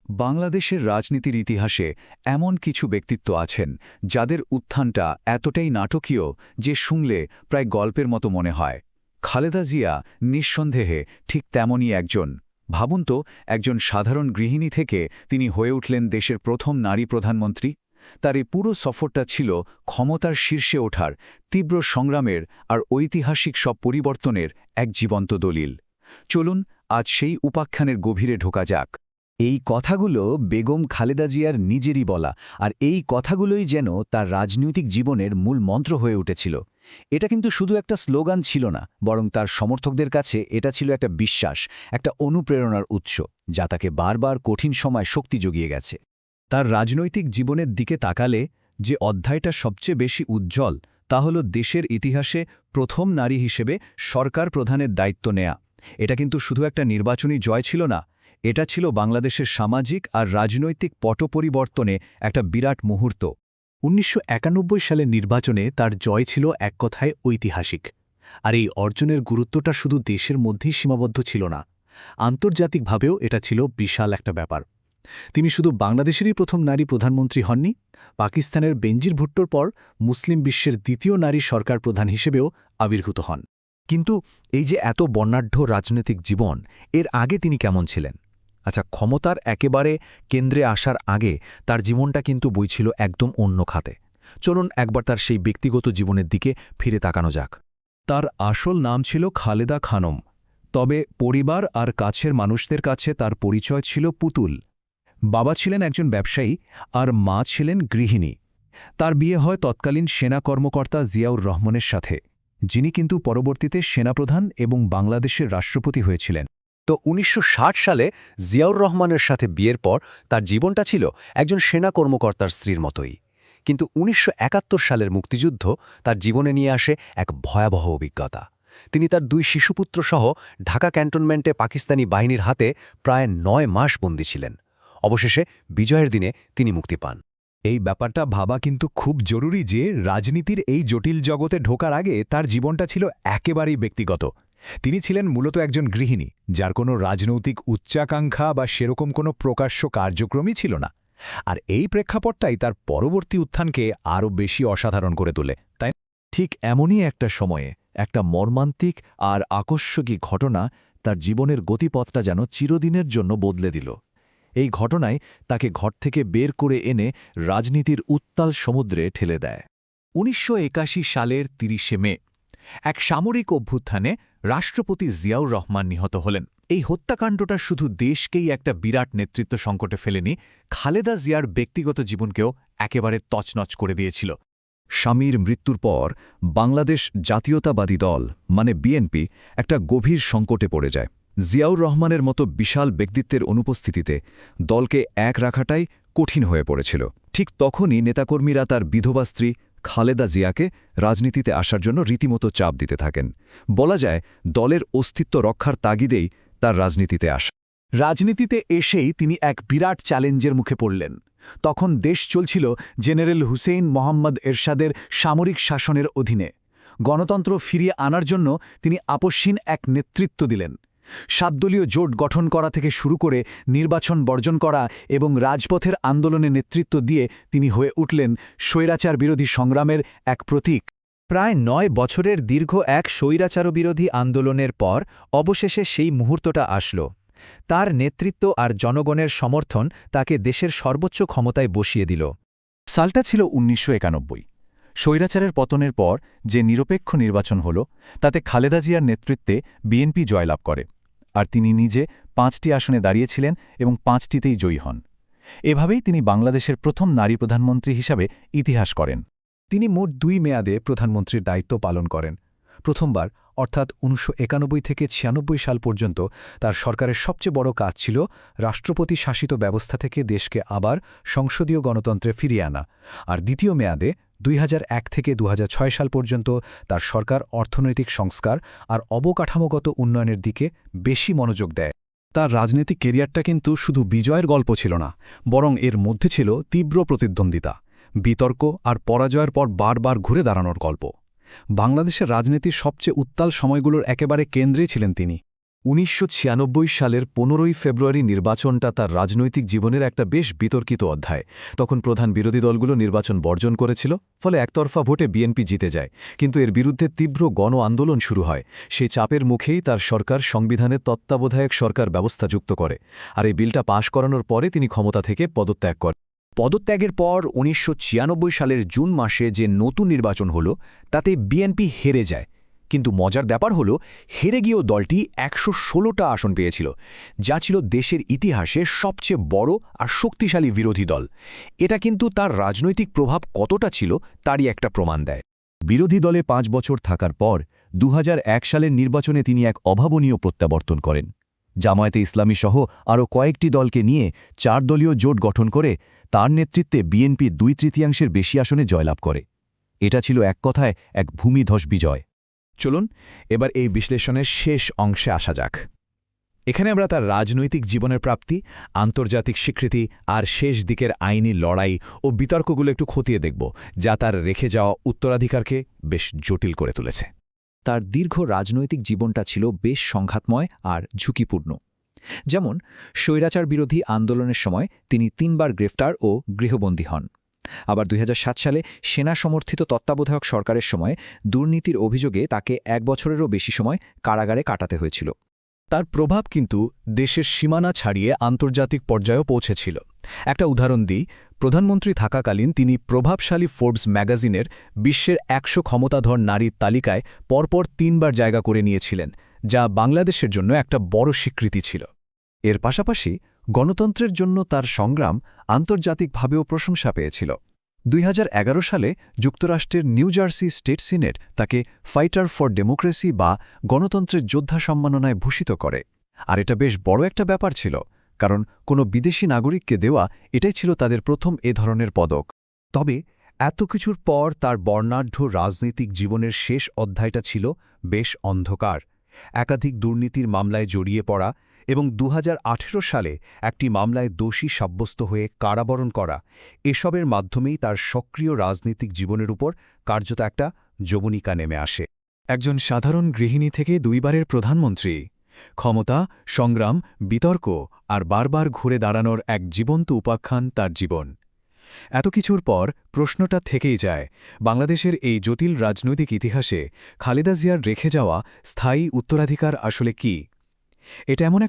বাংলাদেশের রাজনীতির ইতিহাসে এমন কিছু ব্যক্তিত্ব আছেন যাদের উত্থানটা এতটাই নাটকীয় যে শুনলে প্রায় গল্পের মতো মনে হয়। খালেদা জিয়া নিঃসন্দেহে ঠিক তেমনই একজন। ভাবুন তো, একজন সাধারণ গৃহিণী থেকে তিনি হয়ে উঠলেন দেশের প্রথম নারী প্রধানমন্ত্রী। তার এই পুরো সফরটা ছিল ক্ষমতার শীর্ষে ওঠার, তীব্র সংগ্রামের আর ঐতিহাসিক সব পরিবর্তনের এক জীবন্ত দলিল। চলুন আজ সেই উপাখ্যানের গভীরে ঢোকা যাক। এই কথাগুলো বেগম খালেদা জিয়ার নিজেরই বলা, আর এই কথাগুলোই যেন তার রাজনৈতিক জীবনের মূল মন্ত্র হয়ে উঠেছিল। এটা কিন্তু শুধু একটা স্লোগান ছিল না, বরং তার সমর্থকদের কাছে এটা ছিল একটা বিশ্বাস, একটা অনুপ্রেরণার উৎস, যা তাকে বারবার কঠিন সময় শক্তি জুগিয়ে গেছে। তার রাজনৈতিক জীবনের দিকে তাকালে যে অধ্যায়টা সবচেয়ে বেশি উজ্জ্বল তা হল দেশের ইতিহাসে প্রথম নারী হিসেবে সরকার প্রধানের দায়িত্ব নেয়া। এটা কিন্তু শুধু একটা নির্বাচনী জয় ছিল না, এটা ছিল বাংলাদেশের সামাজিক আর রাজনৈতিক পট পরিবর্তনে একটা বিরাট মুহূর্ত। ১৯৯১ সালের নির্বাচনে তার জয় ছিল এক কথায় ঐতিহাসিক। আর এই অর্জনের গুরুত্বটা শুধু দেশের মধ্যেই সীমাবদ্ধ ছিল না, আন্তর্জাতিকভাবেও এটা ছিল বিশাল একটা ব্যাপার। তিনি শুধু বাংলাদেশেরই প্রথম নারী প্রধানমন্ত্রী হননি, পাকিস্তানের বেনজির ভুট্টোর পর মুসলিম বিশ্বের দ্বিতীয় নারী সরকার প্রধান হিসেবেও আবির্ভূত হন। কিন্তু এই যে এত বর্ণাঢ্য রাজনৈতিক জীবন, এর আগে তিনি কেমন ছিলেন? আচ্ছা, ক্ষমতার একেবারে কেন্দ্রে আসার আগে তার জীবনটা কিন্তু বইছিল একদম অন্য খাতে। চলুন একবার তার সেই ব্যক্তিগত জীবনের দিকে ফিরে তাকানো যাক। তার আসল নাম ছিল খালেদা খানম, তবে পরিবার আর কাছের মানুষদের কাছে তার পরিচয় ছিল পুতুল। বাবা ছিলেন একজন ব্যবসায়ী আর মা ছিলেন গৃহিণী। তার বিয়ে হয় তৎকালীন সেনা কর্মকর্তা জিয়াউর রহমানের সাথে, যিনি কিন্তু পরবর্তীতে সেনাপ্রধান এবং বাংলাদেশের রাষ্ট্রপতি হয়েছিলেন। তো ১৯৬০ সালে জিয়াউর রহমানের সাথে বিয়ের পর তার জীবনটা ছিল একজন সেনা কর্মকর্তার স্ত্রীর মতোই। কিন্তু ১৯৭১ সালের মুক্তিযুদ্ধ তার জীবনে নিয়ে আসে এক ভয়াবহ অভিজ্ঞতা। তিনি তার ২ শিশুপুত্র সহ ঢাকা ক্যান্টনমেন্টে পাকিস্তানি বাহিনীর হাতে প্রায় ৯ মাস বন্দী ছিলেন। অবশেষে বিজয়ের দিনে তিনি মুক্তি পান। এই ব্যাপারটা ভাবা কিন্তু খুব জরুরি যে রাজনীতির এই জটিল জগতে ঢোকার আগে তার জীবনটা ছিল একেবারেই ব্যক্তিগত। তিনি ছিলেন মূলত একজন গৃহিণী, যার কোনো রাজনৈতিক উচ্চাকাঙ্ক্ষা বা সেরকম কোনো প্রকাশ্য কার্যক্রমই ছিল না। আর এই প্রেক্ষাপটটাই তার পরবর্তী উত্থানকে আরও বেশি অসাধারণ করে তোলে, তাই ঠিক এমনই একটা সময়ে একটা মর্মান্তিক আর আকস্মিক ঘটনা তার জীবনের গতিপথটা যেন চিরদিনের জন্য বদলে দিল। এই ঘটনায় তাকে ঘর থেকে বের করে এনে রাজনীতির উত্তাল সমুদ্রে ঠেলে দেয়। ১৯৮১ সালের ৩০শে মে এক সামরিক অভ্যুত্থানে রাষ্ট্রপতি জিয়াউর রহমান নিহত হলেন। এই হত্যাকাণ্ডটা শুধু দেশকেই একটা বিরাট নেতৃত্ব সংকটে ফেলেনি, খালেদা জিয়ার ব্যক্তিগত জীবনকেও একেবারে তছনছ করে দিয়েছিল। স্বামীর মৃত্যুর পর বাংলাদেশ জাতীয়তাবাদী দল মানে বিএনপি একটা গভীর সংকটে পড়ে যায়। জিয়াউর রহমানের মতো বিশাল ব্যক্তিত্বের অনুপস্থিতিতে দলকে এক রাখাটাই কঠিন হয়ে পড়েছিল। ঠিক তখনই নেতাকর্মীরা তার বিধবা স্ত্রী খালেদা জিয়াকে রাজনীতিতে আসার জন্য রীতিমতো চাপ দিতে থাকেন। বলা যায় দলের অস্তিত্ব রক্ষার তাগিদেই তার রাজনীতিতে আসা। রাজনীতিতে এসেই তিনি এক বিরাট চ্যালেঞ্জের মুখে পড়লেন। তখন দেশ চলছিল জেনারেল হুসেইন মোহাম্মদ এরশাদের সামরিক শাসনের অধীনে। গণতন্ত্র ফিরিয়ে আনার জন্য তিনি আপসহীন এক নেতৃত্ব দিলেন। ৭ দলীয় জোট গঠন করা থেকে শুরু করে নির্বাচন বর্জন করা এবং রাজপথের আন্দোলনে নেতৃত্ব দিয়ে তিনি হয়ে উঠলেন স্বৈরাচার বিরোধী সংগ্রামের এক প্রতীক। প্রায় ৯ বছরের দীর্ঘ এক স্বৈরাচারবিরোধী আন্দোলনের পর অবশেষে সেই মুহূর্তটা আসল। তার নেতৃত্ব আর জনগণের সমর্থন তাকে দেশের সর্বোচ্চ ক্ষমতায় বসিয়ে দিল। সালটা ছিল ১৯৯১। স্বৈরাচারের পতনের পর যে নিরপেক্ষ নির্বাচন হল, তাতে খালেদা জিয়ার নেতৃত্বে বিএনপি জয়লাভ করে, আর তিনি নিজে ৫টি আসনে দাঁড়িয়েছিলেন এবং ৫টিতেই জয়ী হন। এভাবেই তিনি বাংলাদেশের প্রথম নারী প্রধানমন্ত্রী হিসাবে ইতিহাস করেন। তিনি মোট ২ মেয়াদে প্রধানমন্ত্রীর দায়িত্ব পালন করেন। প্রথমবার অর্থাৎ ১৯৯১ থেকে ৯৬ সাল পর্যন্ত তার সরকারের সবচেয়ে বড় কাজ ছিল রাষ্ট্রপতি শাসিত ব্যবস্থা থেকে দেশকে আবার সংসদীয় গণতন্ত্রে ফিরিয়ে আনা। আর দ্বিতীয় মেয়াদে ২০০১ থেকে ২০০৬ সাল পর্যন্ত তার সরকার অর্থনৈতিক সংস্কার আর অবকাঠামোগত উন্নয়নের দিকে বেশি মনোযোগ দেয়। তার রাজনৈতিক কেরিয়ারটা কিন্তু শুধু বিজয়ের গল্প ছিল না, বরং এর মধ্যে ছিল তীব্র প্রতিদ্বন্দ্বিতা, বিতর্ক আর পরাজয়ের পর বারবার ঘুরে দাঁড়ানোর গল্প। বাংলাদেশের রাজনীতির সবচেয়ে উত্তাল সময়গুলোর একেবারে কেন্দ্রেই ছিলেন তিনি। ১৯৯৬ সালের ১৫ই ফেব্রুয়ারি নির্বাচনটা তার রাজনৈতিক জীবনের একটা বেশ বিতর্কিত অধ্যায়। তখন প্রধান বিরোধী দলগুলো নির্বাচন বর্জন করেছিল, ফলে একতরফা ভোটে বিএনপি জিতে যায়। কিন্তু এর বিরুদ্ধে তীব্র গণ আন্দোলন শুরু হয়। সেই চাপের মুখেই তার সরকার সংবিধানের তত্ত্বাবধায়ক সরকার ব্যবস্থা যুক্ত করে, আর এই বিলটা পাশ করানোর পরে তিনি ক্ষমতা থেকে পদত্যাগ করেন। পদত্যাগের পর ১৯৯৬ সালের জুন মাসে যে নতুন নির্বাচন হল তাতে বিএনপি হেরে যায়। কিন্তু মজার ব্যাপার হল, হেরে গিয়েও দলটি ১১৬টা আসন পেয়েছিল, যা ছিল দেশের ইতিহাসে সবচেয়ে বড় আর শক্তিশালী বিরোধী দল। এটা কিন্তু তার রাজনৈতিক প্রভাব কতটা ছিল তারই একটা প্রমাণ দেয়। বিরোধী দলে ৫ বছর থাকার পর ২০০১ সালের নির্বাচনে তিনি এক অভাবনীয় প্রত্যাবর্তন করেন। জামায়াতে ইসলামী সহ আরও কয়েকটি দলকে নিয়ে ৪ দলীয় জোট গঠন করে তার নেতৃত্বে বিএনপি ২/৩ বেশি আসনে জয়লাভ করে। এটা ছিল এক কথায় এক ভূমিধস বিজয়। চলুন এবার এই বিশ্লেষণের শেষ অংশে আসা যাক। এখানে আমরা তার রাজনৈতিক জীবনের প্রাপ্তি, আন্তর্জাতিক স্বীকৃতি আর শেষ দিকের আইনি লড়াই ও বিতর্কগুলো একটু খতিয়ে দেখব, যা তার রেখে যাওয়া উত্তরাধিকারকে বেশ জটিল করে তুলেছে। তার দীর্ঘ রাজনৈতিক জীবনটা ছিল বেশ সংঘাতময় আর ঝুঁকিপূর্ণ। যেমন স্বৈরাচার বিরোধী আন্দোলনের সময় তিনি ৩ বার গ্রেফতার ও গৃহবন্দী হন। আবার ২০০৭ সালে সেনা সমর্থিত তত্ত্বাবধায়ক সরকারের সময় দুর্নীতির অভিযোগে তাকে ১ বছরেরও বেশি সময় কারাগারে কাটাতে হয়েছিল। তার প্রভাব কিন্তু দেশের সীমানা ছাড়িয়ে আন্তর্জাতিক পর্যায়েও পৌঁছেছিল। একটা উদাহরণ দিই, প্রধানমন্ত্রী থাকাকালীন তিনি প্রভাবশালী ফোর্বস ম্যাগাজিনের বিশ্বের ১০০ ক্ষমতাধর নারীর তালিকায় পরপর ৩ বার জায়গা করে নিয়েছিলেন, যা বাংলাদেশের জন্য একটা বড় স্বীকৃতি ছিল। এর পাশাপাশি গণতন্ত্রের জন্য তার সংগ্রাম আন্তর্জাতিকভাবেও প্রশংসা পেয়েছিল। ২০১১ সালে যুক্তরাষ্ট্রের নিউ জার্সি স্টেট সিনেট তাকে ফাইটার ফর ডেমোক্রেসি বা গণতন্ত্রের যোদ্ধা সম্মাননায় ভূষিত করে। আর এটা বেশ বড় একটা ব্যাপার ছিল, কারণ কোনো বিদেশি নাগরিককে দেওয়া এটাই ছিল তাদের প্রথম এ ধরনের পদক। তবে এত কিছুর পর তার বর্ণাঢ্য রাজনৈতিক জীবনের শেষ অধ্যায়টা ছিল বেশ অন্ধকার। একাধিক দুর্নীতির মামলায় জড়িয়ে পড়া এবং ২০১৮ সালে একটি মামলায় দোষী সাব্যস্ত হয়ে কারাবরণ করা, এসবের মাধ্যমেই তার সক্রিয় রাজনৈতিক জীবনের উপর কার্যত একটা যবনিকা নেমে আসে। একজন সাধারণ গৃহিণী থেকে ২ বারের প্রধানমন্ত্রী, ক্ষমতা, সংগ্রাম, বিতর্ক আর বারবার ঘুরে দাঁড়ানোর এক জীবন্ত উপাখ্যান তার জীবন। এত কিছুর পর প্রশ্নটা থেকেই যায়, বাংলাদেশের এই জটিল রাজনৈতিক ইতিহাসে খালেদা জিয়ার রেখে যাওয়া স্থায়ী উত্তরাধিকার আসলে কি? এটা এমন